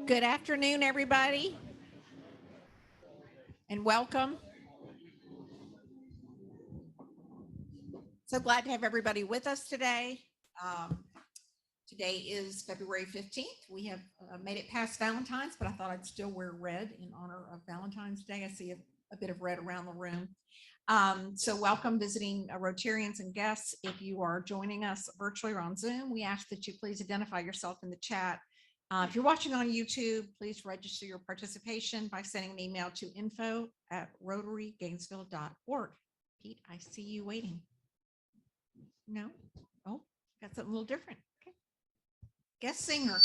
Good afternoon, everybody, and welcome. So glad to have everybody with us today. Today is February 15th. We have made it past Valentine's, but I thought I'd still wear red in honor of Valentine's Day. I see a bit of red around the room. So welcome visiting Rotarians and guests. If you are joining us virtually or on Zoom, we ask that you please identify yourself in the chat. If you're watching on YouTube, please register your participation by sending an email to info@rotarygainesville.org. Pete, I see you waiting. No? Oh, got something a little different. Okay. Guest singer.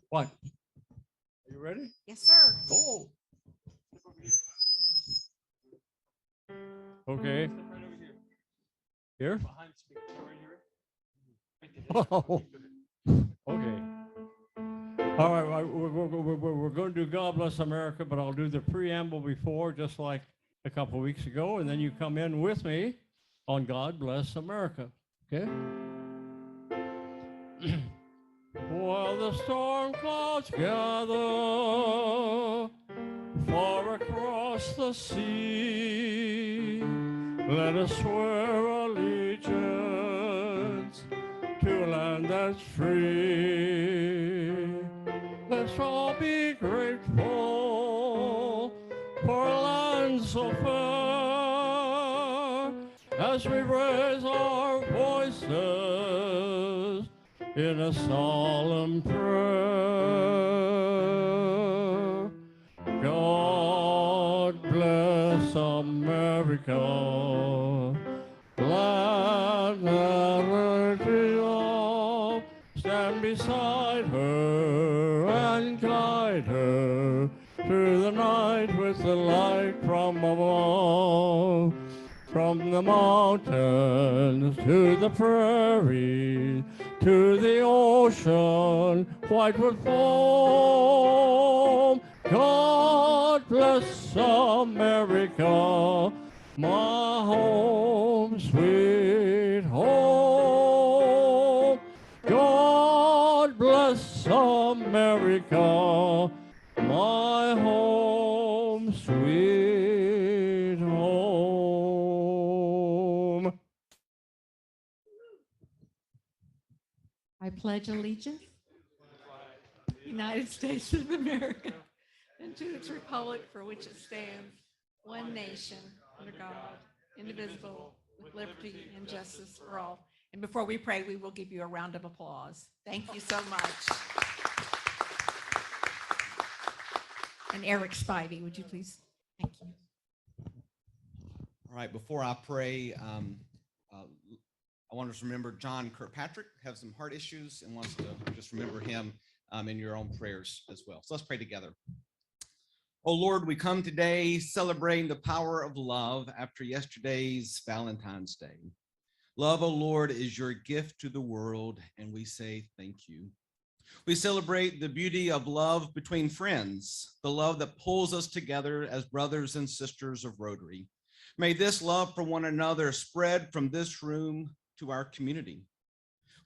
What? Are you ready? Yes, sir. Oh. Okay. Here? Oh. Okay. All right, we're going to do God Bless America, but I'll do the preamble before, just like a couple of weeks ago, and then you come in with me on God Bless America, okay? While the storm clouds gather far across the sea, let us swear allegiance to a land that's free. Let's all be grateful for a land so fair as we raise our voices in a solemn prayer. God bless America, land and liberty all, stand beside her and guide her through the night with the light from above. From the mountains to the prairie, to the ocean, white with foam. God bless America, my home, sweet home. God bless America, my home, sweet home. I pledge allegiance to the United States of America and to its republic for which it stands, one nation, under God, indivisible, with liberty and justice for all. And before we pray, we will give you a round of applause. Thank you so much. And Eric Spivey, would you please? Thank you. All right, before I pray, I want us to remember John Kirkpatrick has some heart issues and wants to just remember him in your own prayers as well. So let's pray together. Oh Lord, we come today celebrating the power of love after yesterday's Valentine's Day. Love, oh Lord, is your gift to the world, and we say thank you. We celebrate the beauty of love between friends, the love that pulls us together as brothers and sisters of Rotary. May this love for one another spread from this room to our community.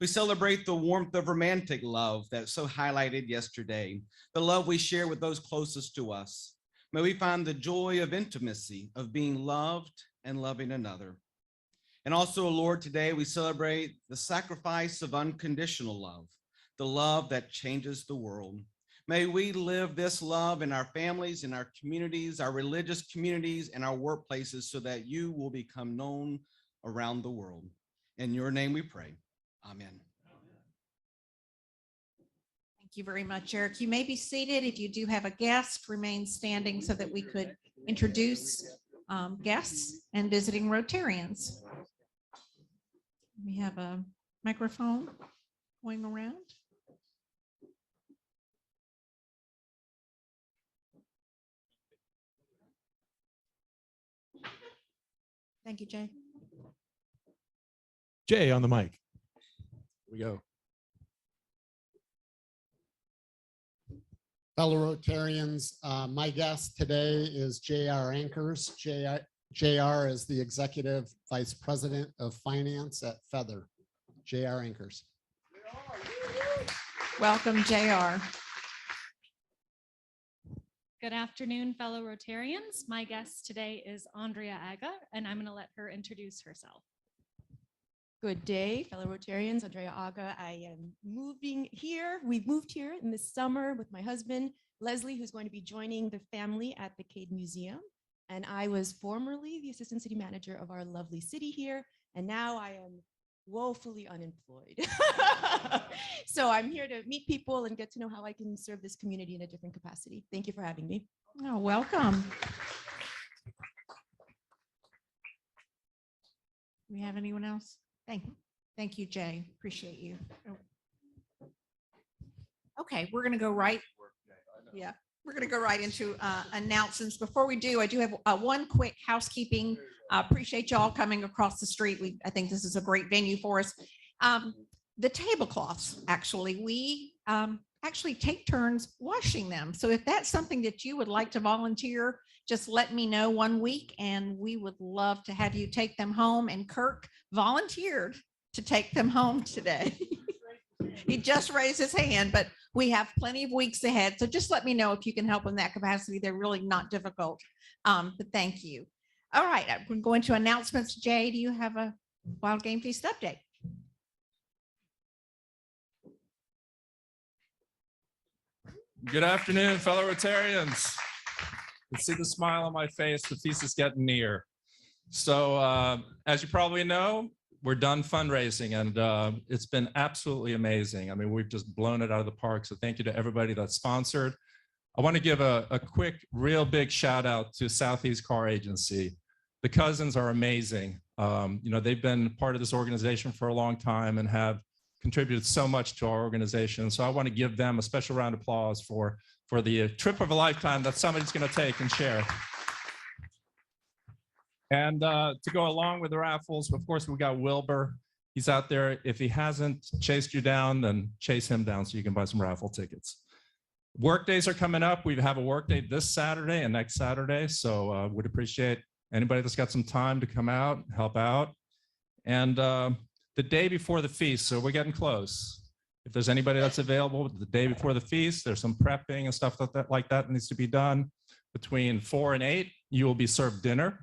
We celebrate the warmth of romantic love that's so highlighted yesterday, the love we share with those closest to us. May we find the joy of intimacy, of being loved and loving another. And also, Lord, today we celebrate the sacrifice of unconditional love, the love that changes the world. May we live this love in our families, in our communities, our religious communities, and our workplaces so that you will become known around the world. In your name we pray. Amen. Thank you very much, Eric. You may be seated. If you do have a guest, remain standing so that we could introduce guests and visiting Rotarians. We have a microphone going around. Thank you, Jay. Jay on the mic. Here we go. Fellow Rotarians, my guest today is J.R. Ankers. J.R. is the Executive Vice President of Finance at Feather. J.R. Ankers. Welcome, J.R. Good afternoon, fellow Rotarians. My guest today is Andrea Aga, and I'm going to let her introduce herself. Good day, fellow Rotarians. Andrea Aga. I am moving here. We've moved here in the summer with my husband, Leslie, who's going to be joining the family at the Cade Museum. And I was formerly the assistant city manager of our lovely city here. And now I am woefully unemployed. So I'm here to meet people and get to know how I can serve this community in a different capacity. Thank you for having me. Oh, welcome. We have anyone else? Thank you, Jay. Appreciate you. Okay, we're going to go right. Yeah, we're going to go right into announcements. Before we do, I do have one quick housekeeping. Appreciate y'all coming across the street. I think this is a great venue for us. The tablecloths, actually, we actually take turns washing them. So if that's something that you would like to volunteer, just let me know one week and we would love to have you take them home. And Kirk volunteered to take them home today. He just raised his hand, but we have plenty of weeks ahead. So just let me know if you can help in that capacity. They're really not difficult, but thank you. All right, we're going to announcements. Jay, do you have a Wild Game Feast update? Good afternoon, fellow Rotarians. You see the smile on my face. The feast is getting near. So as you probably know, we're done fundraising and it's been absolutely amazing. I mean, we've just blown it out of the park. So thank you to everybody that sponsored. I want to give a quick, real big shout out to Southeast Car Agency. The Cousins are amazing. They've been part of this organization for a long time and have contributed so much to our organization. So I want to give them a special round of applause for the trip of a lifetime that somebody's going to take and share. And to go along with the raffles, of course, we got Wilbur. He's out there. If he hasn't chased you down, then chase him down so you can buy some raffle tickets. Work days are coming up. We have a work day this Saturday and next Saturday. So would appreciate anybody that's got some time to come out, help out. And the day before the feast, so we're getting close. If there's anybody that's available the day before the feast, there's some prepping and stuff like that needs to be done. Between 4 and 8, you will be served dinner.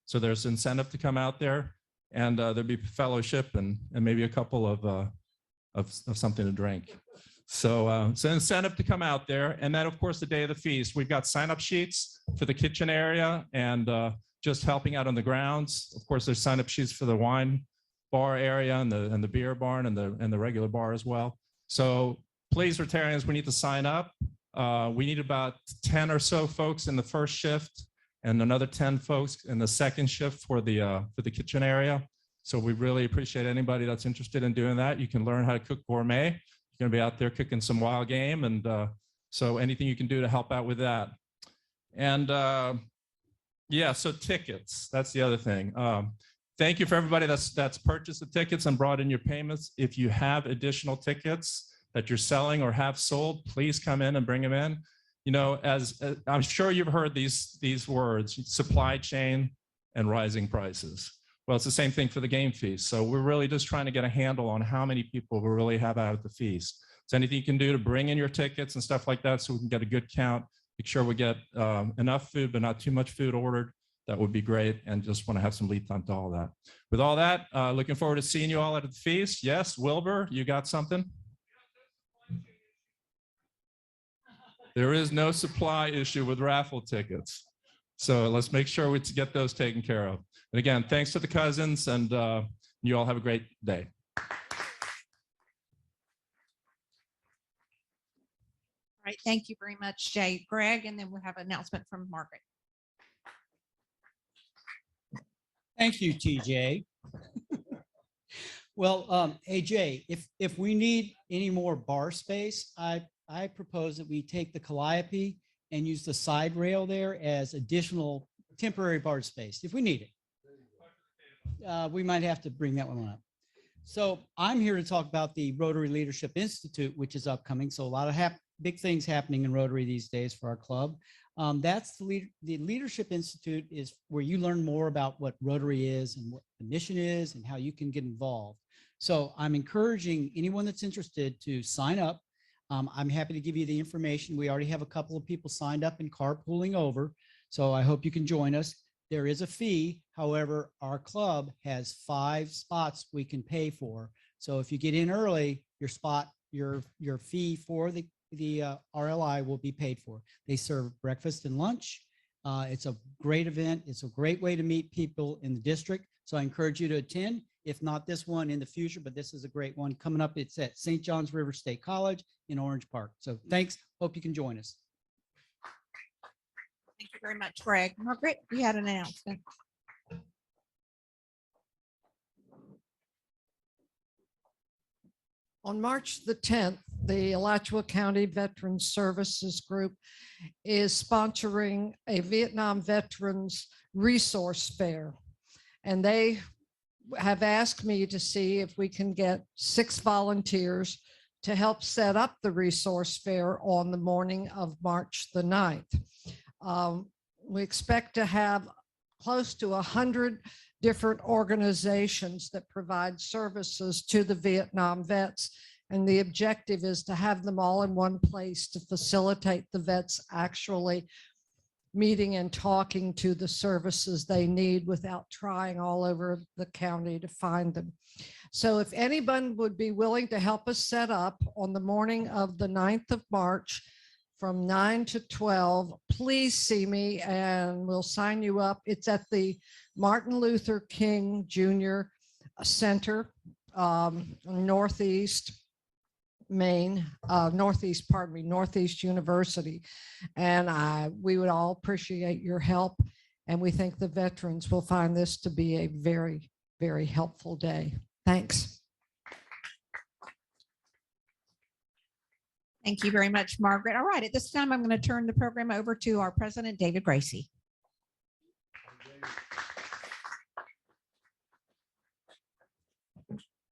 So there's incentive to come out there, and there'll be fellowship and maybe a couple of something to drink. So incentive to come out there. And then, of course, the day of the feast, we've got sign-up sheets for the kitchen area and just helping out on the grounds. Of course, there's sign-up sheets for the wine bar area and the beer barn and the regular bar as well. So please, Rotarians, we need to sign up. We need about 10 or so folks in the first shift and another 10 folks in the second shift for the kitchen area. So we really appreciate anybody that's interested in doing that. You can learn how to cook gourmet. You're gonna be out there cooking some wild game. And so anything you can do to help out with that. And yeah, so tickets, that's the other thing. Thank you for everybody that's purchased the tickets and brought in your payments. If you have additional tickets that you're selling or have sold, please come in and bring them in. You know, as I'm sure you've heard these words, supply chain and rising prices. Well, it's the same thing for the game feast. So we're really just trying to get a handle on how many people we really have out at the feast. So anything you can do to bring in your tickets and stuff like that so we can get a good count, make sure we get enough food, but not too much food ordered. That would be great. And just want to have some lead time to all that. With all that, looking forward to seeing you all at the feast. Yes, Wilbur, you got something? There is no supply issue with raffle tickets. So let's make sure we get those taken care of. And again, thanks to the Cousins, and you all have a great day. All right, thank you very much, Jay. Greg, and then we'll have an announcement from Margaret. Thank you, TJ. Well, hey, Jay, if we need any more bar space, I propose that we take the Calliope and use the side rail there as additional temporary bar space if we need it. We might have to bring that one up. So I'm here to talk about the Rotary Leadership Institute, which is upcoming. So a lot of big things happening in Rotary these days for our club. That's the Leadership Institute is where you learn more about what Rotary is and what the mission is and how you can get involved. So I'm encouraging anyone that's interested to sign up. I'm happy to give you the information. We already have a couple of people signed up and carpooling over, so I hope you can join us. There is a fee. However, our club has 5 spots we can pay for. So if you get in early, your fee for the RLI will be paid for. They serve breakfast and lunch. It's a great event. It's a great way to meet people in the district. So I encourage you to attend, if not this one in the future, but this is a great one coming up. It's at St. John's River State College in Orange Park. So thanks. Hope you can join us. Thank you very much, Greg. Margaret, you had an announcement. On March the 10th, the Alachua County Veterans Services Group is sponsoring a Vietnam Veterans Resource Fair. And they have asked me to see if we can get 6 volunteers to help set up the resource fair on the morning of March the 9th. We expect to have close to 100 different organizations that provide services to the Vietnam vets. And the objective is to have them all in one place to facilitate the vets actually meeting and talking to the services they need without trying all over the county to find them. So if anyone would be willing to help us set up on the morning of the 9th of March from 9 to 12, please see me and we'll sign you up. It's at the Martin Luther King Jr. Center, Northeast University. And we would all appreciate your help. And we think the veterans will find this to be a very, very helpful day. Thanks. Thank you very much, Margaret. All right, at this time, I'm going to turn the program over to our president, David Gracie.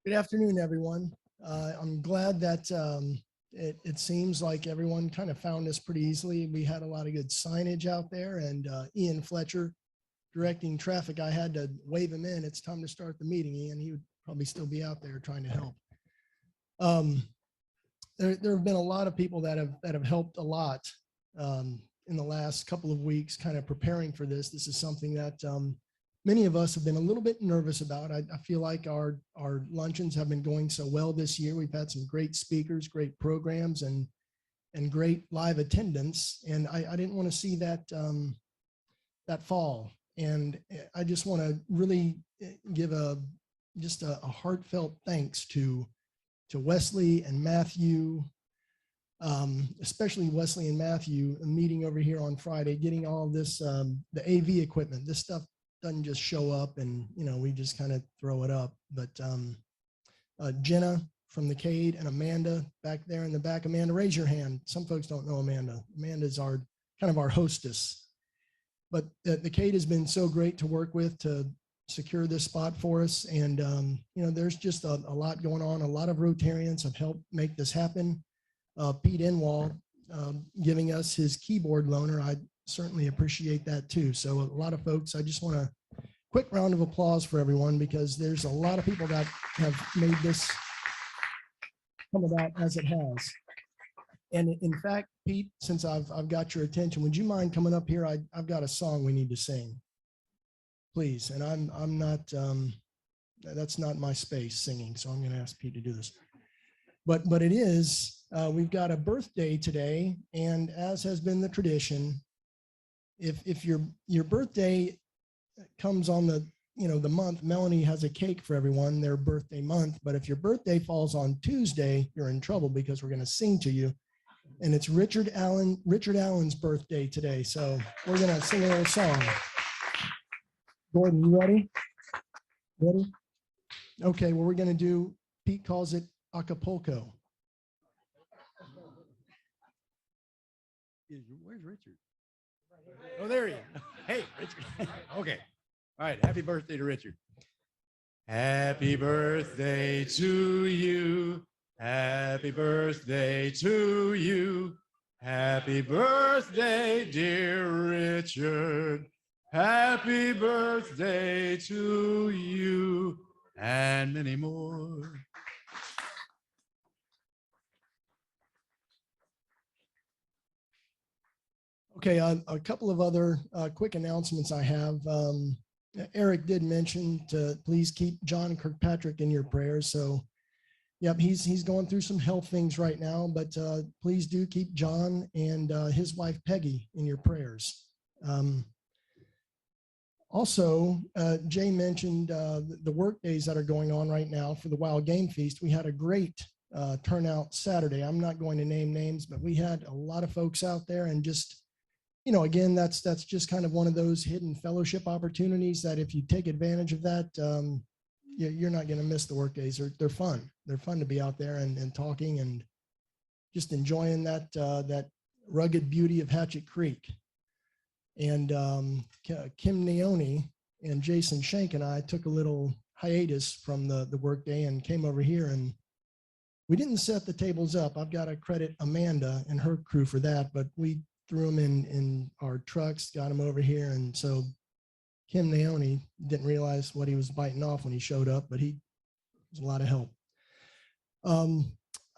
Good afternoon, everyone. I'm glad that it seems like everyone kind of found us pretty easily. We had a lot of good signage out there, and Ian Fletcher directing traffic. I had to wave him in. It's time to start the meeting, Ian. He would probably still be out there trying to help. There have been a lot of people that have helped a lot in the last couple of weeks, kind of preparing for this. This is something that many of us have been a little bit nervous about. I feel like our luncheons have been going so well this year. We've had some great speakers, great programs, and great live attendance. And I didn't want to see that that fall. And I just want to really give a heartfelt thanks to Wesley and Matthew, especially Wesley and Matthew, a meeting over here on Friday, getting all this, the AV equipment. This stuff doesn't just show up and, we just kind of throw it up. But Jenna from the CADE and Amanda back there in the back. Amanda, raise your hand. Some folks don't know Amanda. Amanda's our hostess. But the CADE has been so great to work with to secure this spot for us. And, there's just a lot going on. A lot of Rotarians have helped make this happen. Pete Enwall giving us his keyboard loaner. I certainly appreciate that too. So a lot of folks, I just want a quick round of applause for everyone, because there's a lot of people that have made this come about as it has. And in fact, Pete, since I've got your attention, would you mind coming up here? I've got a song we need to sing, please. And I'm not, that's not my space singing. So I'm going to ask Pete to do this. But it is, we've got a birthday today. And as has been the tradition, if your birthday comes on the month, Melanie has a cake for everyone, their birthday month. But if your birthday falls on Tuesday, you're in trouble, because we're going to sing to you. And it's Richard Allen's birthday today. So we're going to sing a little song. Gordon, you ready? Ready? Okay, well, we're going to do, Pete calls it Acapulco. Where's Richard? Oh, there he is. Hey, Richard. Okay. All right. Happy birthday to Richard. Happy birthday to you. Happy birthday to you. Happy birthday, dear Richard. Happy birthday to you, and many more. Okay, a couple of other quick announcements I have. Eric did mention to please keep John Kirkpatrick in your prayers. So, yep, he's going through some health things right now, but please do keep John and his wife Peggy in your prayers. Also, Jay mentioned the work days that are going on right now for the Wild Game Feast. We had a great turnout Saturday. I'm not going to name names, but we had a lot of folks out there, and just, you know, again, that's just kind of one of those hidden fellowship opportunities that if you take advantage of that, you're not going to miss the work days. They're fun. They're fun to be out there and talking and just enjoying that rugged beauty of Hatchet Creek. And Kim Naoni and Jason Shank and I took a little hiatus from the work day and came over here, and we didn't set the tables up. I've got to credit Amanda and her crew for that, but we threw them in our trucks, got them over here. And so Kim Naoni didn't realize what he was biting off when he showed up, but he was a lot of help.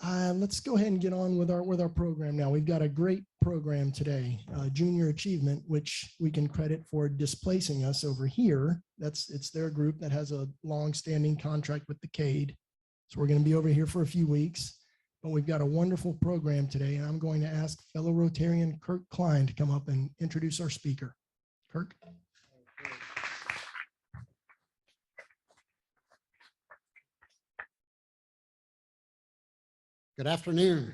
Let's go ahead and get on with our program now. We've got a great program today, Junior Achievement, which we can credit for displacing us over here. It's their group that has a long-standing contract with the CADE. So we're going to be over here for a few weeks, but we've got a wonderful program today, and I'm going to ask fellow Rotarian Kirk Klein to come up and introduce our speaker. Kirk. Good afternoon.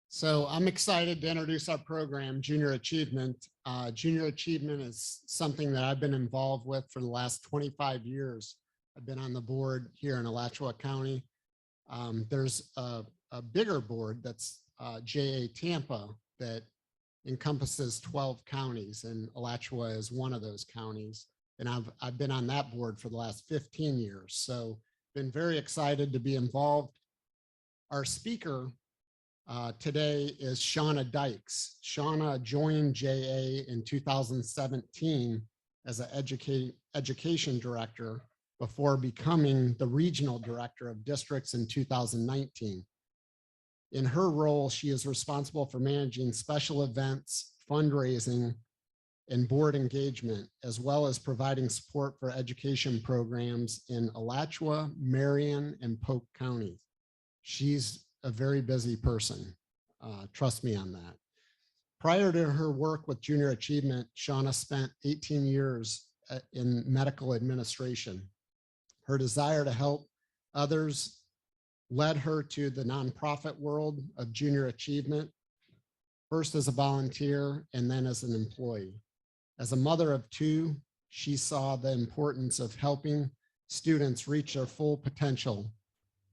So I'm excited to introduce our program, Junior Achievement. Junior Achievement is something that I've been involved with for the last 25 years. I've been on the board here in Alachua County. There's a bigger board that's JA Tampa that encompasses 12 counties, and Alachua is one of those counties. And I've been on that board for the last 15 years. So been very excited to be involved. Our speaker today is Shauna Dykes. Shauna joined JA in 2017 as an education director before becoming the regional director of districts in 2019. In her role, she is responsible for managing special events, fundraising, and board engagement, as well as providing support for education programs in Alachua, Marion, and Polk counties. She's a very busy person. Trust me on that. Prior to her work with Junior Achievement, Shauna spent 18 years in medical administration. Her desire to help others led her to the nonprofit world of Junior Achievement, first as a volunteer and then as an employee. As a mother of two, she saw the importance of helping students reach their full potential.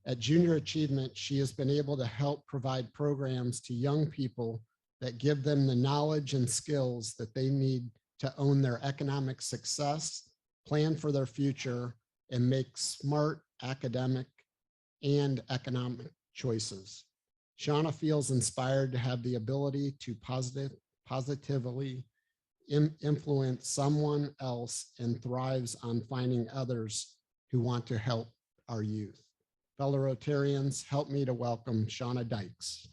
At Junior Achievement, she has been able to help provide programs to young people that give them the knowledge and skills that they need to own their economic success, plan for their future, and make smart academic and economic choices. Shauna feels inspired to have the ability to positively influence someone else and thrives on finding others who want to help our youth. Fellow Rotarians, help me to welcome Shauna Dykes.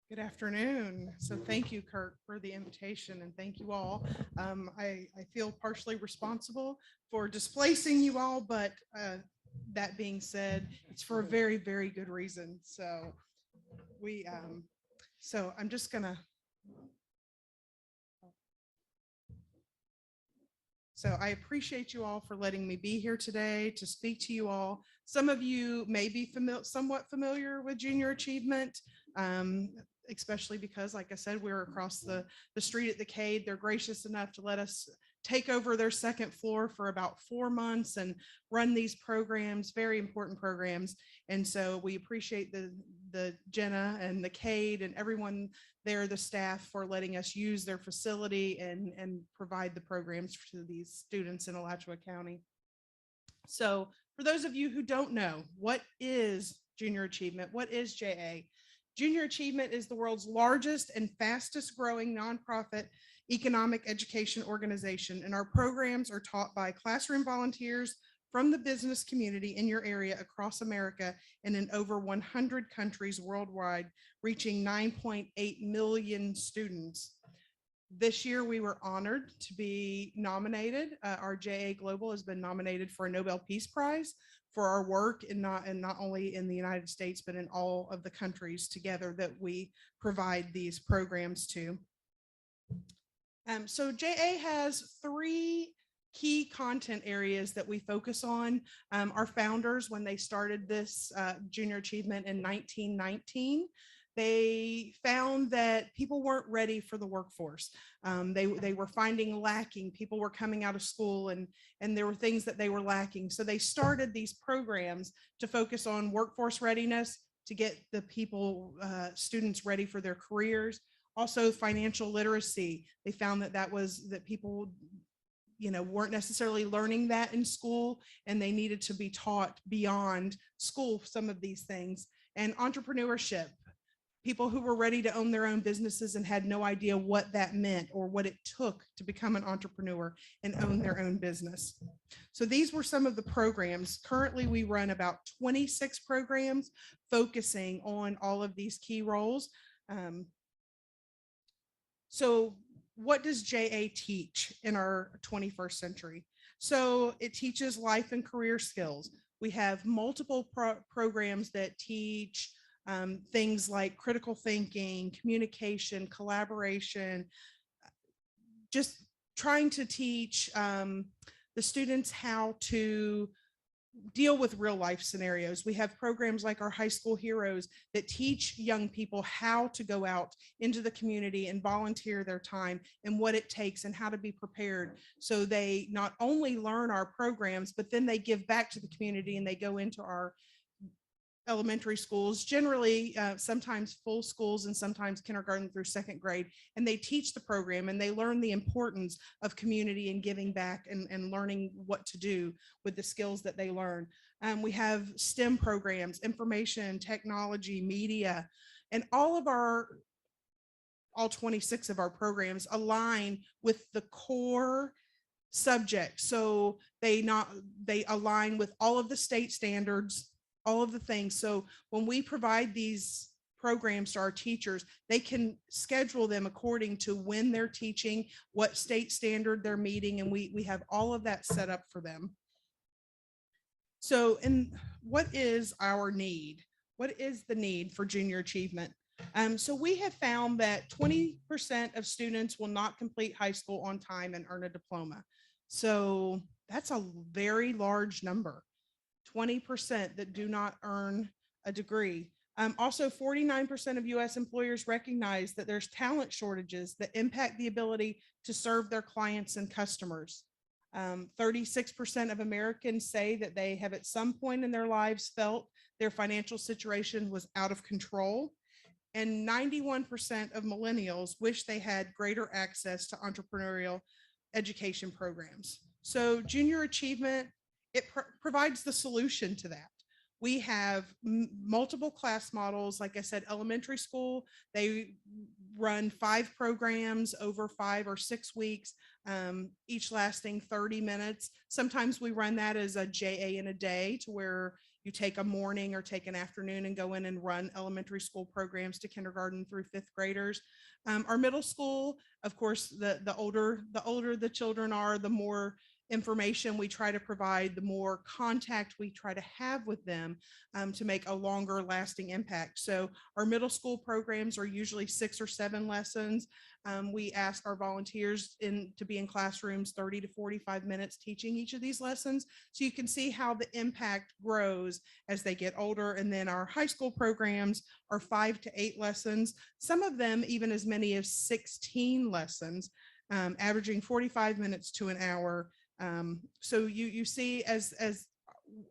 Good afternoon. So thank you, Kirk, for the invitation, and thank you all. I feel partially responsible for displacing you all, but that being said, it's for a very, very good reason. So I'm just gonna. So I appreciate you all for letting me be here today to speak to you all. Some of you may be somewhat familiar with Junior Achievement, especially because, like I said, we're across the street at the CADE. They're gracious enough to let us take over their second floor for about 4 months and run these programs, very important programs. And so we appreciate the Jenna and the CADE and everyone there, the staff, for letting us use their facility and provide the programs to these students in Alachua County. So for those of you who don't know, what is Junior Achievement? What is JA? Junior Achievement is the world's largest and fastest growing nonprofit economic education organization, and our programs are taught by classroom volunteers from the business community in your area across America and in over 100 countries worldwide, reaching 9.8 million students. This year, we were honored to be nominated. Our JA Global has been nominated for a Nobel Peace Prize for our work and not only in the United States, but in all of the countries together that we provide these programs to. So JA has 3 key content areas that we focus on. Our founders, when they started this junior achievement in 1919, they found that people weren't ready for the workforce. They were finding lacking. People were coming out of school and there were things that they were lacking. So they started these programs to focus on workforce readiness, to get the people, students ready for their careers. Also financial literacy. They found that people, weren't necessarily learning that in school, and they needed to be taught beyond school some of these things. And entrepreneurship. People who were ready to own their own businesses and had no idea what that meant or what it took to become an entrepreneur and own their own business. So these were some of the programs. Currently, we run about 26 programs focusing on all of these key roles. So what does JA teach in our 21st century? So it teaches life and career skills. We have multiple programs that teach things like critical thinking, communication, collaboration, just trying to teach the students how to deal with real life scenarios. We have programs like our High School Heroes that teach young people how to go out into the community and volunteer their time and what it takes and how to be prepared. So they not only learn our programs, but then they give back to the community and they go into our elementary schools, generally sometimes full schools and sometimes kindergarten through 2nd grade, and they teach the program and they learn the importance of community and giving back and learning what to do with the skills that they learn. We have STEM programs, information, technology, media, and all 26 of our programs align with the core subject. So they align with all of the state standards, all of the things. So when we provide these programs to our teachers, they can schedule them according to when they're teaching, what state standard they're meeting, and we have all of that set up for them. So, and what is our need? What is the need for junior achievement? So we have found that 20% of students will not complete high school on time and earn a diploma. So that's a very large number. 20% that do not earn a degree. Also, 49% of US employers recognize that there's talent shortages that impact the ability to serve their clients and customers. 36% of Americans say that they have at some point in their lives felt their financial situation was out of control. And 91% of millennials wish they had greater access to entrepreneurial education programs. So junior achievement, it provides the solution to that. We have multiple class models. Like I said, elementary school, they run 5 programs over 5 or 6 weeks, each lasting 30 minutes. Sometimes we run that as a JA in a day, to where you take a morning or take an afternoon and go in and run elementary school programs to kindergarten through 5th graders. Our middle school, of course, the older the children are, the more information we try to provide, the more contact we try to have with them to make a longer lasting impact. So our middle school programs are usually 6 or 7 lessons. We ask our volunteers to be in classrooms 30 to 45 minutes teaching each of these lessons. So you can see how the impact grows as they get older. And then our high school programs are 5 to 8 lessons, some of them even as many as 16 lessons, averaging 45 minutes to an hour. So you see as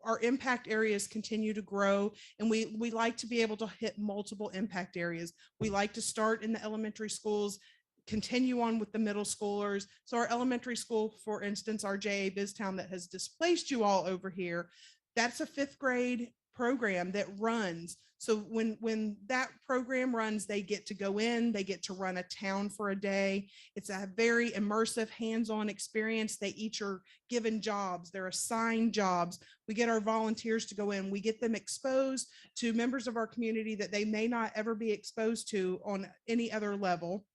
our impact areas continue to grow, and we like to be able to hit multiple impact areas. We like to start in the elementary schools, continue on with the middle schoolers. So our elementary school, for instance, our JA Biztown that has displaced you all over here, that's a 5th grade program that runs. So when that program runs, they get to go in, they get to run a town for a day. It's a very immersive, hands-on experience. They each are given jobs, they're assigned jobs. We get our volunteers to go in, we get them exposed to members of our community that they may not ever be exposed to on any other level.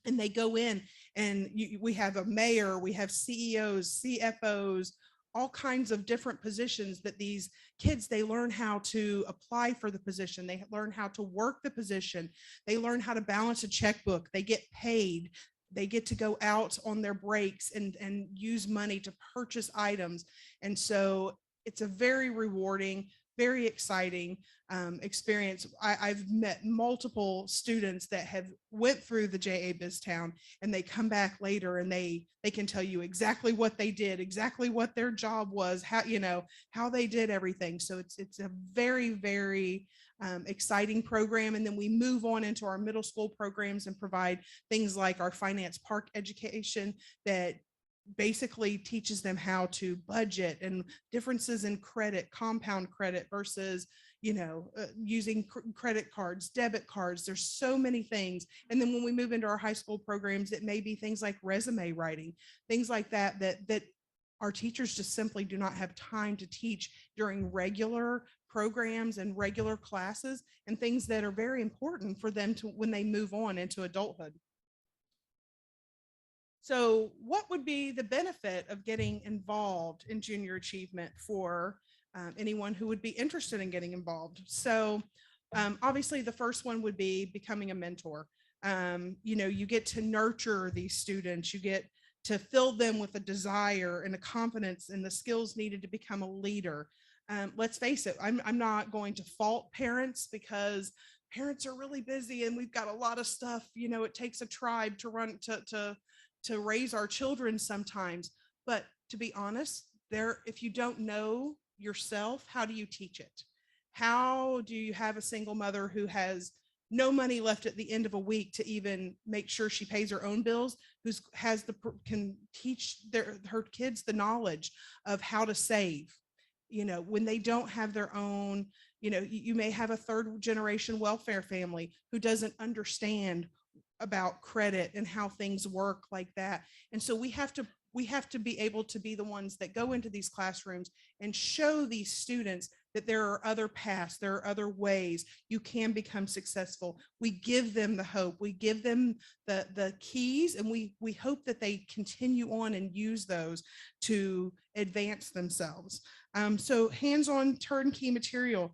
And they go in and we have a mayor, we have CEOs, CFOs, all kinds of different positions that these kids, they learn how to apply for the position. They learn how to work the position. They learn how to balance a checkbook. They get paid. They get to go out on their breaks and use money to purchase items. And so it's a very rewarding, very exciting experience. I've met multiple students that have went through the JA BizTown, and they come back later and they can tell you exactly what they did, exactly what their job was, how they did everything. So it's a very, very exciting program. And then we move on into our middle school programs and provide things like our finance park education that basically teaches them how to budget and differences in credit, compound credit versus using credit cards, debit cards. There's so many things. And then when we move into our high school programs, it may be things like resume writing, things like that our teachers just simply do not have time to teach during regular programs and regular classes, and things that are very important for them to when they move on into adulthood. So what would be the benefit of getting involved in junior achievement for anyone who would be interested in getting involved? So obviously the first one would be becoming a mentor. You get to nurture these students, you get to fill them with a desire and a confidence and the skills needed to become a leader. Let's face it, I'm not going to fault parents, because parents are really busy and we've got a lot of stuff. It takes a tribe to run to raise our children sometimes. But to be honest, if you don't know yourself, how do you teach it? How do you have a single mother who has no money left at the end of a week to even make sure she pays her own bills, can teach her kids the knowledge of how to save? When they don't have their own, you may have a third generation welfare family who doesn't understand about credit and how things work like that. And so we have to be able to be the ones that go into these classrooms and show these students that there are other paths, there are other ways you can become successful. We give them the hope, we give them the keys, and we hope that they continue on and use those to advance themselves. So hands-on turnkey material.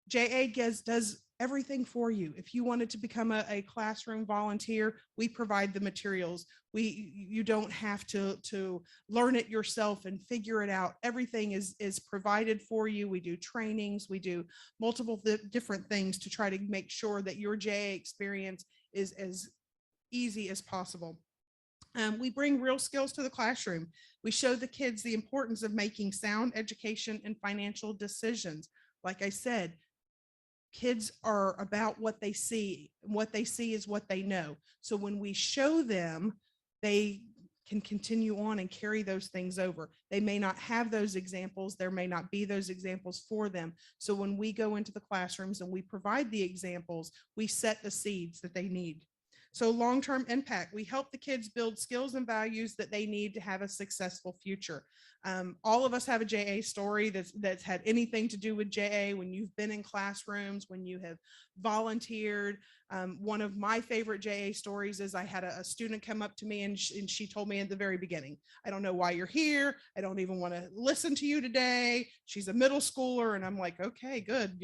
JA does everything for you. If you wanted to become a classroom volunteer, we provide the materials. You don't have to learn it yourself and figure it out. Everything is provided for you. We do trainings, we do multiple different things to try to make sure that your JA experience is as easy as possible. We bring real skills to the classroom. We show the kids the importance of making sound education and financial decisions. Like I said, kids are about what they see. What they see is what they know. So when we show them, they can continue on and carry those things over. They may not have those examples. There may not be those examples for them. So when we go into the classrooms and we provide the examples, we set the seeds that they need. So long-term impact, we help the kids build skills and values that they need to have a successful future. All of us have a JA story that's had anything to do with JA. When you've been in classrooms, when you have volunteered. One of my favorite JA stories is I had a student come up to me and she told me at the very beginning, I don't know why you're here. I don't even want to listen to you today. She's a middle schooler. And I'm like, okay, good.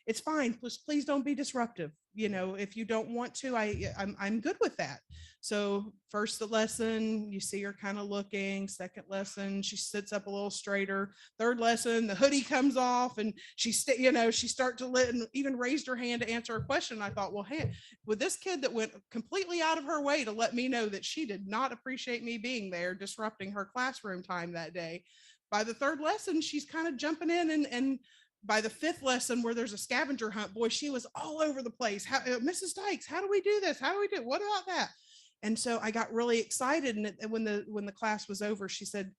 It's fine. Please don't be disruptive. If you don't want to, I'm good with that. So first lesson, you see her kind of looking. Second lesson, she sits up a little straighter. Third lesson, the hoodie comes off and she start to let and even raised her hand to answer a question. I thought, well, hey, with this kid that went completely out of her way to let me know that she did not appreciate me being there, disrupting her classroom time that day. By the third lesson, she's kind of jumping in and by the fifth lesson where there's a scavenger hunt, boy, she was all over the place. Mrs. Dykes, how do we do this? How do we do it? What about that? And so I got really excited. And when the class was over, she said,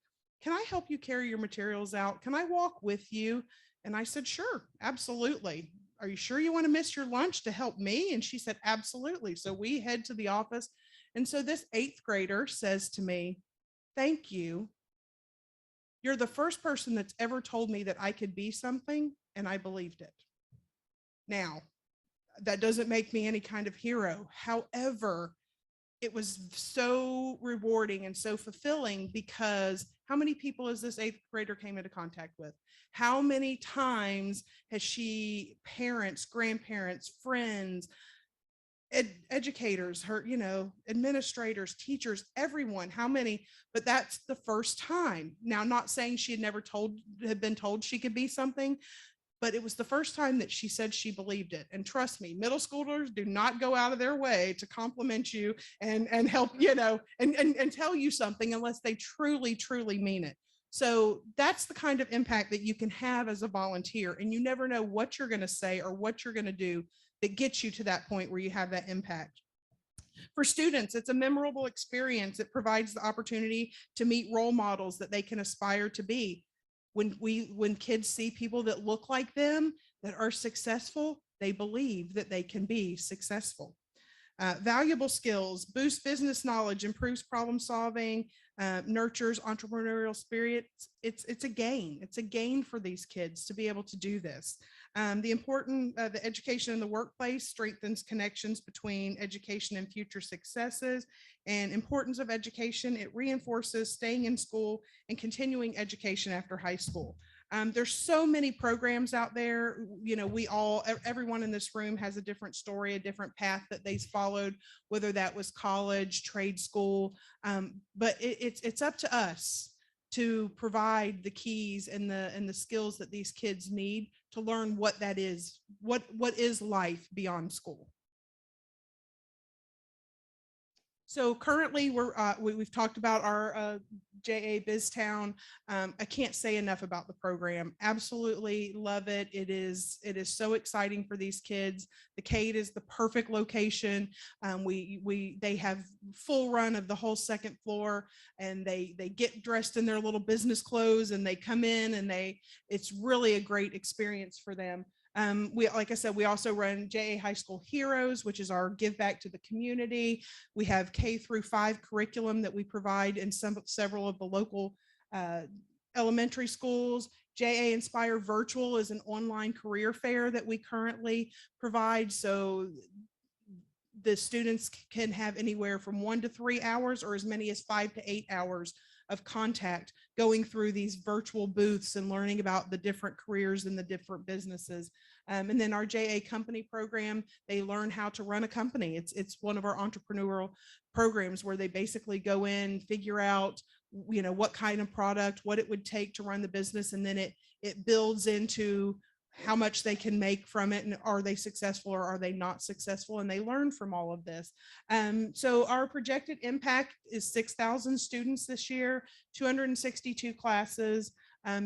can I help you carry your materials out? Can I walk with you? And I said, sure, absolutely. Are you sure you want to miss your lunch to help me? And she said, absolutely. So we head to the office. And so this 8th grader says to me, thank you. You're the first person that's ever told me that I could be something, and I believed it. Now, that doesn't make me any kind of hero. However, it was so rewarding and so fulfilling, because how many people has this 8th grader came into contact with? How many times has she, parents, grandparents, friends, educators, her, administrators, teachers, everyone, how many? But that's the first time. Now, not saying she had been told she could be something, but it was the first time that she said she believed it. And trust me, middle schoolers do not go out of their way to compliment you and help, and tell you something unless they truly, truly mean it. So that's the kind of impact that you can have as a volunteer. And you never know what you're going to say or what you're going to do that gets you to that point where you have that impact. For students, it's a memorable experience. It provides the opportunity to meet role models that they can aspire to be. When kids see people that look like them, that are successful, they believe that they can be successful. Valuable skills, boost business knowledge, improves problem solving, nurtures entrepreneurial spirit. It's a gain. It's a gain for these kids to be able to do this. The education in the workplace strengthens connections between education and future successes, and importance of education. It reinforces staying in school and continuing education after high school. There's so many programs out there. Everyone in this room has a different story, a different path that they followed, whether that was college, trade school. But it's up to us to provide the keys and the skills that these kids need to learn what that is, what is life beyond school. So currently we've talked about our JA BizTown. I can't say enough about the program. Absolutely love it. It is so exciting for these kids. The Cade is the perfect location. They have full run of the whole 2nd floor, and they get dressed in their little business clothes and they come in, and it's really a great experience for them. Like I said, we also run JA High School Heroes, which is our give back to the community. We have K-5 curriculum that we provide in several of the local elementary schools. JA Inspire Virtual is an online career fair that we currently provide. So the students can have anywhere from 1 to 3 hours or as many as 5 to 8 hours of contact going through these virtual booths and learning about the different careers and the different businesses. And then our JA company program, they learn how to run a company. It's one of our entrepreneurial programs where they basically go in, figure out, what kind of product, what it would take to run the business. And then it builds into how much they can make from it, and are they successful or are they not successful, and they learn from all of this. So our projected impact is 6,000 students this year, 262 classes,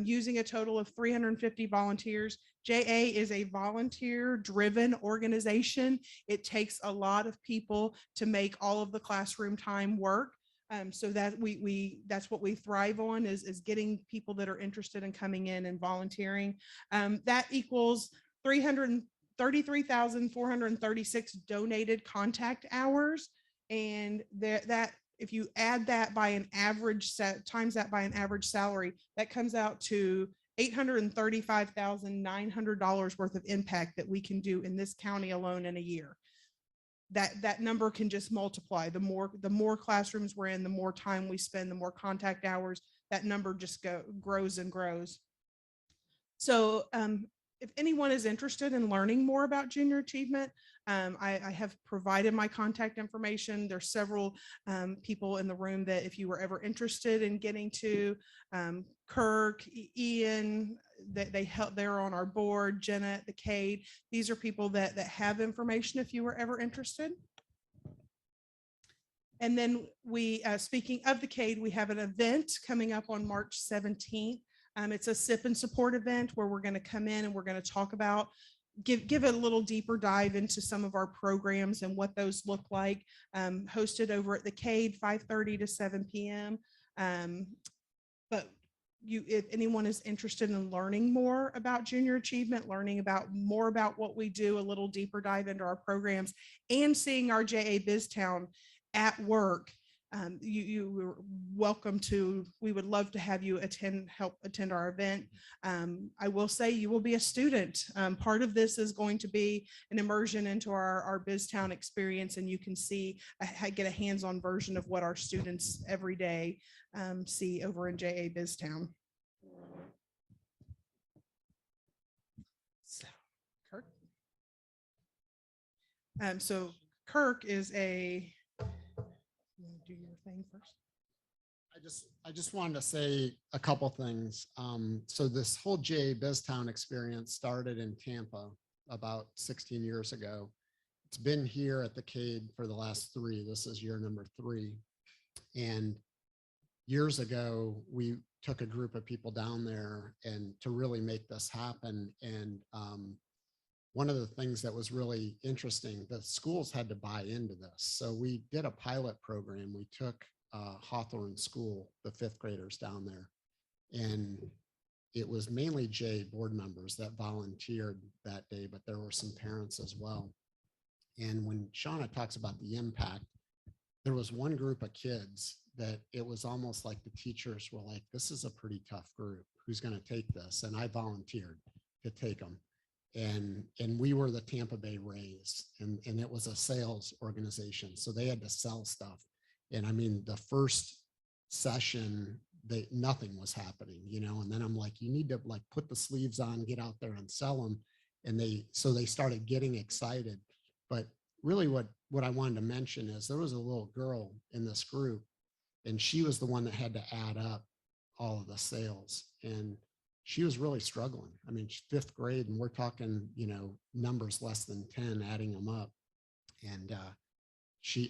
using a total of 350 volunteers. JA is a volunteer-driven organization. It takes a lot of people to make all of the classroom time work. So that that's what we thrive on, is getting people that are interested in coming in and volunteering. That equals 333,436 donated contact hours. And that if you add that by an average times that by an average salary, that comes out to $835,900 worth of impact that we can do in this county alone in a year. That number can just multiply. The more classrooms we're in, the more time we spend, the more contact hours, that number just grows and grows. So if anyone is interested in learning more about junior achievement, I have provided my contact information. There's several people in the room that if you were ever interested in getting to, Kirk, Ian, that they're on our board, Jenna at the Cade. These are people that have information if you were ever interested. And then speaking of the Cade, we have an event coming up on March 17th. It's a sip and support event where we're going to come in and we're going to talk about, give a little deeper dive into some of our programs and what those look like. Hosted over at the Cade, 5:30 to 7 p.m. But if anyone is interested in learning more about junior achievement, learning more about what we do, a little deeper dive into our programs, and seeing our JA BizTown at work, you were welcome to. We would love to have you help attend our event. I will say you will be a student. Part of this is going to be an immersion into our BizTown experience, and you can get a hands-on version of what our students every day see over in JA BizTown. So, Kirk. So Kirk is you wanna do your thing first? I just wanted to say a couple things. So this whole JA BizTown experience started in Tampa about 16 years ago. It's been here at the CADE for the last 3. This is year number 3. And years ago, we took a group of people down there and to really make this happen. And one of the things that was really interesting, the schools had to buy into this. So we did a pilot program. We took Hawthorne School, the 5th graders down there. And it was mainly JA board members that volunteered that day, but there were some parents as well. And when Shauna talks about the impact, there was one group of kids that it was almost like the teachers were like, this is a pretty tough group. Who's going to take this? And I volunteered to take them. And we were the Tampa Bay Rays, and it was a sales organization. So they had to sell stuff. And I mean, the first session, nothing was happening, and then I'm like, you need to like put the sleeves on, get out there and sell them. And so they started getting excited. But really what I wanted to mention is there was a little girl in this group, and she was the one that had to add up all of the sales. And she was really struggling. I mean, she's 5th grade, and we're talking, numbers less than 10, adding them up. And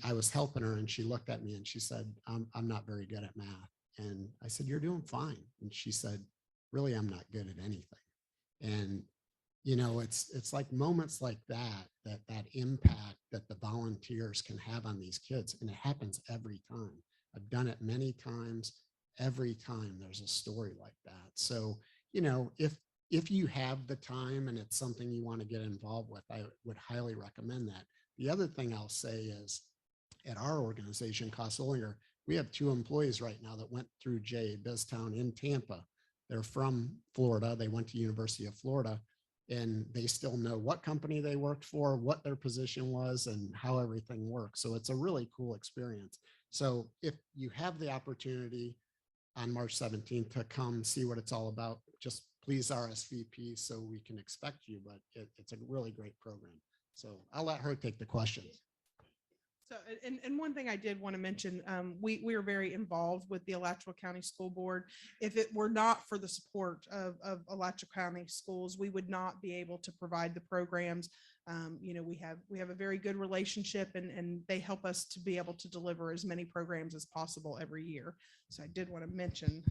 I was helping her, and she looked at me and she said, I'm not very good at math. And I said, you're doing fine. And she said, really, I'm not good at anything. And, it's like moments like that impact that the volunteers can have on these kids. And it happens every time. I've done it many times. Every time there's a story like that. So, if you have the time and it's something you want to get involved with, I would highly recommend that. The other thing I'll say is at our organization, Kosolinger, we have 2 employees right now that went through JA BizTown in Tampa. They're from Florida. They went to University of Florida, and they still know what company they worked for, what their position was, and how everything works. So it's a really cool experience. So if you have the opportunity on March 17th to come see what it's all about, just please RSVP so we can expect you, but it's a really great program. So I'll let her take the questions. So, and one thing I did want to mention, we are very involved with the Alachua County School Board. If it were not for the support of Alachua County schools, we would not be able to provide the programs. We have a very good relationship, and they help us to be able to deliver as many programs as possible every year. So I did want to mention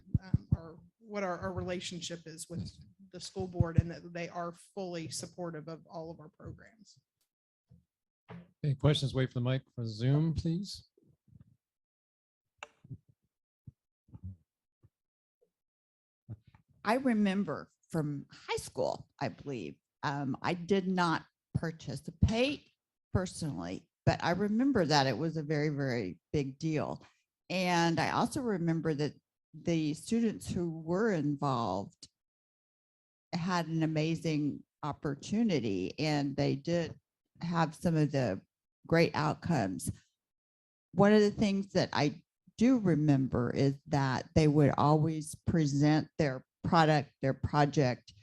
what our relationship is with the school board, and that they are fully supportive of all of our programs. Any questions? Wait for the mic for Zoom, please. I remember from high school, I believe, I did not participate personally, but I remember that it was a very, very big deal. And I also remember that the students who were involved had an amazing opportunity, and they did have some of the great outcomes. One of the things that I do remember is that they would always present their product, their project,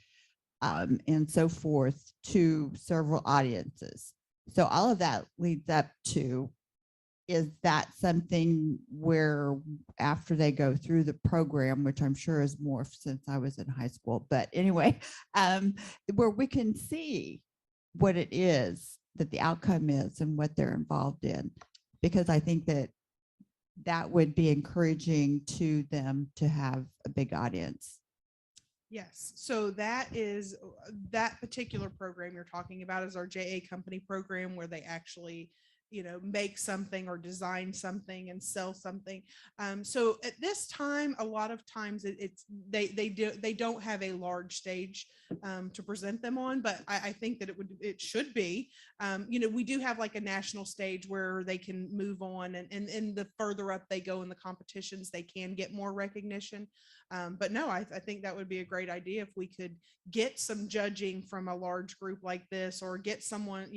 and so forth to several audiences. So all of that leads up to, is that something where after they go through the program, which I'm sure is morphed since I was in high school, but anyway, where we can see what it is that the outcome is and what they're involved in, because I think that that would be encouraging to them to have a big audience. Yes, so that particular program you're talking about is our JA company program, where they actually make something or design something and sell something. So at this time, a lot of times they don't have a large stage to present them on, but I think that it should be. We do have like a national stage where they can move on, and the further up they go in the competitions, they can get more recognition. But no, I think that would be a great idea if we could get some judging from a large group like this, or get someone,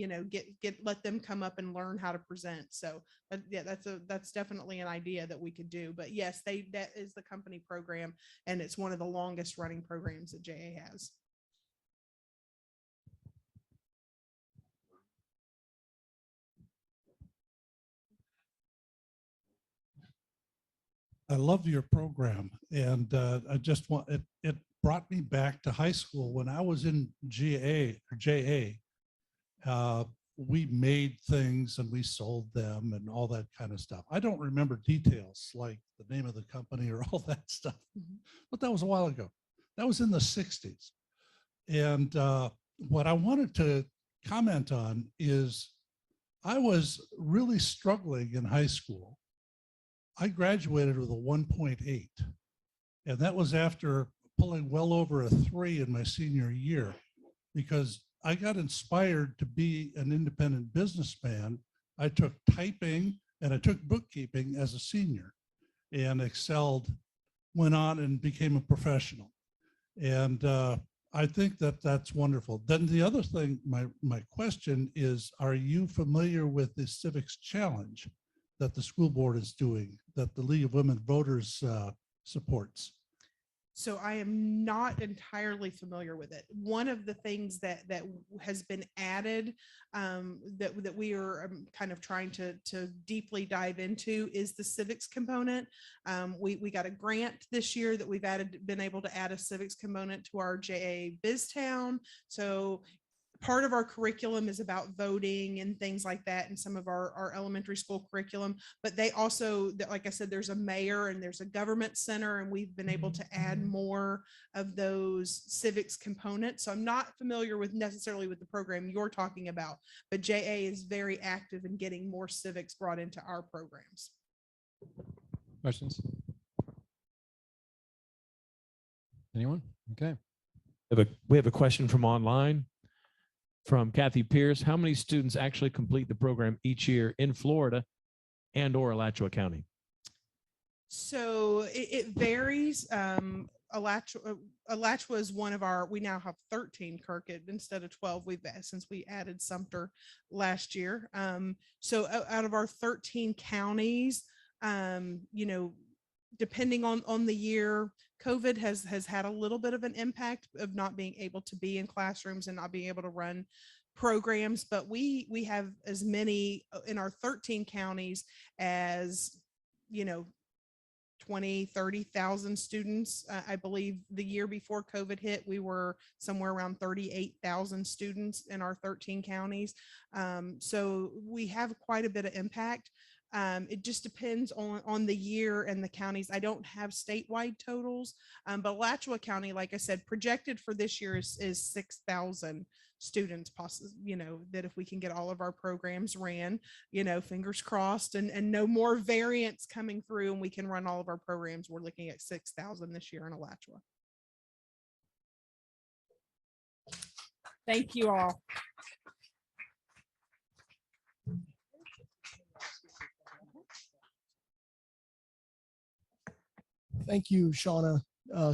let them come up and learn how to present. So yeah, that's definitely an idea that we could do. But yes, that is the company program, and it's one of the longest running programs that JA has. I love your program, and I just want it brought me back to high school when I was in JA. We made things and we sold them and all that kind of stuff. I don't remember details like the name of the company or all that stuff, but that was a while ago. That was in the 60s. And what I wanted to comment on is I was really struggling in high school. I graduated with a 1.8, and that was after pulling well over a 3 in my senior year, because I got inspired to be an independent businessman. I took typing and I took bookkeeping as a senior and excelled, went on and became a professional. And I think that that's wonderful. Then the other thing, my question is, are you familiar with the Civics Challenge that the school board is doing, that the League of Women Voters supports? So I am not entirely familiar with it. One of the things that has been added that we are kind of trying to deeply dive into is the civics component. We got a grant this year that we've been able to add a civics component to our JA BizTown. So part of our curriculum is about voting and things like that in some of our elementary school curriculum, but they also, like I said, there's a mayor and there's a government center, and we've been able to add more of those civics components. So I'm not familiar with necessarily with the program you're talking about, but JA is very active in getting more civics brought into our programs. Questions? Anyone? Okay. We have a question from online from Kathy Pierce. How many students actually complete the program each year in Florida and or Alachua County? So it varies. Alachua is one of our, we now have 13 Kirk instead of 12 since we added Sumter last year. So out of our 13 counties, depending on the year, COVID has had a little bit of an impact of not being able to be in classrooms and not being able to run programs, but we have as many in our 13 counties as 20,000-30,000 students. I believe the year before COVID hit, we were somewhere around 38,000 students in our 13 counties. So we have quite a bit of impact. It just depends on the year and the counties. I don't have statewide totals, but Alachua County, like I said, projected for this year is 6,000 students, possibly, that if we can get all of our programs ran, fingers crossed, and no more variants coming through, and we can run all of our programs, we're looking at 6,000 this year in Alachua. Thank you all. Thank you, Shauna,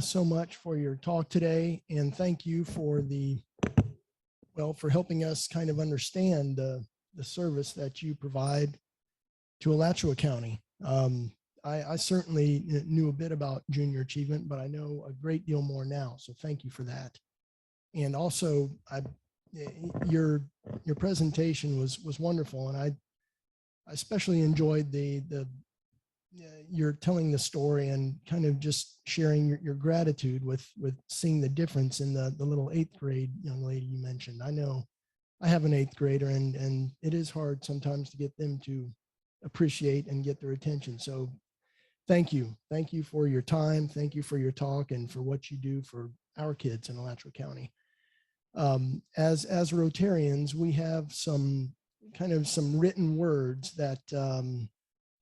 so much for your talk today. And thank you for for helping us kind of understand the service that you provide to Alachua County. I certainly knew a bit about junior achievement, but I know a great deal more now. So thank you for that. And also, your presentation was wonderful. And I especially enjoyed you're telling the story and kind of just sharing your gratitude with seeing the difference in the little 8th grade young lady you mentioned. I know I have an 8th grader, and it is hard sometimes to get them to appreciate and get their attention. So thank you. Thank you for your time. Thank you for your talk and for what you do for our kids in Alachua County. As Rotarians, we have some kind of some written words that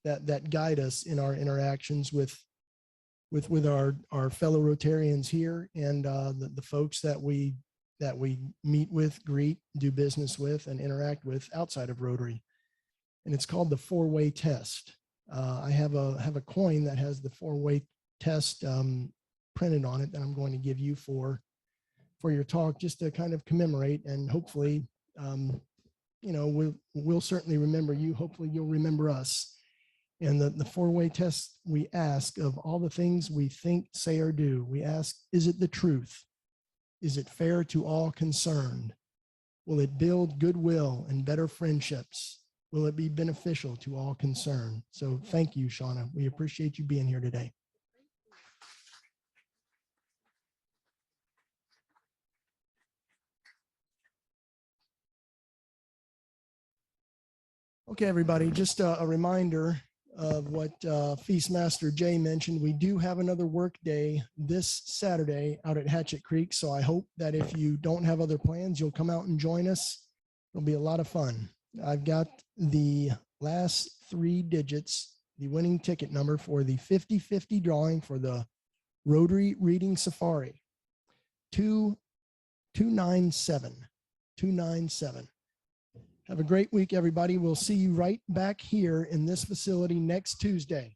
that guide us in our interactions with our fellow Rotarians here and the folks that we meet with, greet, do business with, and interact with outside of Rotary. And it's called the 4-way test. I have a coin that has the 4-way test printed on it that I'm going to give you for your talk, just to kind of commemorate, and hopefully, we'll certainly remember you. Hopefully you'll remember us. And the 4-way test, we ask of all the things we think, say, or do. We ask, is it the truth? Is it fair to all concerned? Will it build goodwill and better friendships? Will it be beneficial to all concerned? So thank you, Shauna. We appreciate you being here today. Okay, everybody, just a reminder of what Feastmaster Jay mentioned. We do have another work day this Saturday out at Hatchet Creek. So I hope that if you don't have other plans, you'll come out and join us. It'll be a lot of fun. I've got the last 3 digits, the winning ticket number for the 50-50 drawing for the Rotary Reading Safari. 297. 297. Have a great week, everybody. We'll see you right back here in this facility next Tuesday.